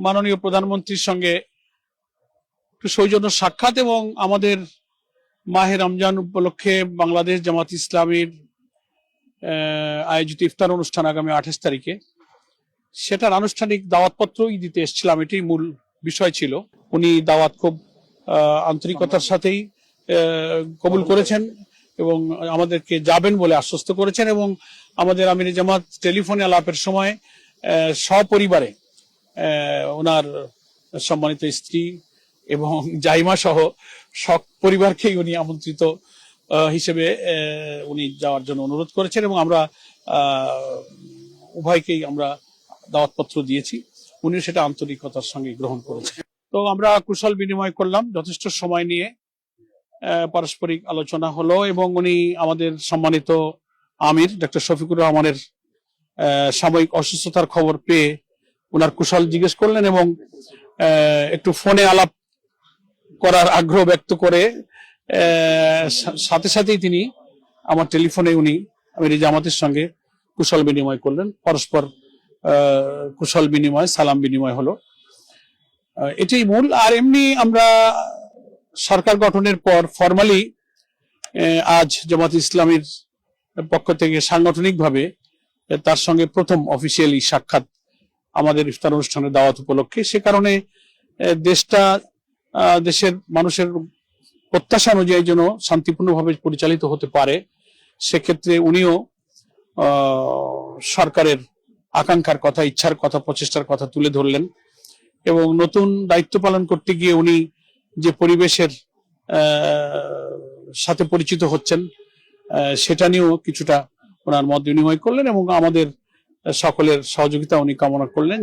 মাননীয় প্রধানমন্ত্রীর সঙ্গে একটু সৌজন্য সাক্ষাৎ এবং আমাদের মাহে রমজান উপলক্ষে বাংলাদেশ জামাত ইসলামীর আয়োজিত ইফতার অনুষ্ঠান আগামী 28 তারিখে সেটার আনুষ্ঠানিক দাওয়াতপত্রই দিতে এসেছিলাম। এটাই মূল বিষয় ছিল। উনি দাওয়াত খুব আন্তরিকতার সাথেই কবুল করেছেন এবং আমাদেরকে যাবেন বলে আশ্বস্ত করেছেন এবং আমাদের আমিরে জামাত টেলিফোনে আলাপের সময় সপরিবারে ওনার সম্মানিত স্ত্রী এবং জাইমা সহ সব পরিবারকেই উনি আমন্ত্রিত হিসেবে উনি যাওয়ার জন্য অনুরোধ করেছেন এবং আমরা উভয়কেই আমরা দাওয়াতপত্র দিয়েছি। উনি সেটা আন্তরিকতার সঙ্গে গ্রহণ করেছেন। তো আমরা কুশল বিনিময় করলাম যথেষ্ট সময় নিয়ে, পারস্পরিক আলোচনা হলো এবং উনি আমাদের সম্মানিত আমির ডক্টর শফিকুর রহমানের সাময়িক অসুস্থতার খবর পেয়ে ওনার কুশল জিজ্ঞেস করলেন এবং একটু ফোনে আলাপ করার আগ্রহ ব্যক্ত করে সাথে সাথেই তিনি আমার টেলিফোনে উনি আমির জামাতের সঙ্গে কুশল বিনিময় করলেন। পরস্পর কুশল বিনিময় সালাম বিনিময় হলো, এটাই মূল। আর এমনি আমরা সরকার গঠনের পর ফরমালি আজ জামাত ইসলামীর পক্ষ থেকে সাংগঠনিকভাবে তার সঙ্গে প্রথম অফিসিয়ালি সাক্ষাৎ আমাদের ইফতার অনুষ্ঠানের দাওয়াত উপলক্ষে। সে কারণে দেশের মানুষের প্রত্যাশা অনুযায়ী যেন শান্তিপূর্ণভাবে পরিচালিত হতে পারে, সেক্ষেত্রে উনিও সরকারের আকাঙ্ক্ষার কথা, ইচ্ছার কথা, প্রচেষ্টার কথা তুলে ধরলেন এবং নতুন দায়িত্ব পালন করতে গিয়ে উনি যে পরিবেশের সাথে পরিচিত হচ্ছেন সেটা নিয়েও কিছুটা ওনার মত বিনিময় করলেন এবং আমাদের সকলের সহযোগিতা উনি কামনা করলেন।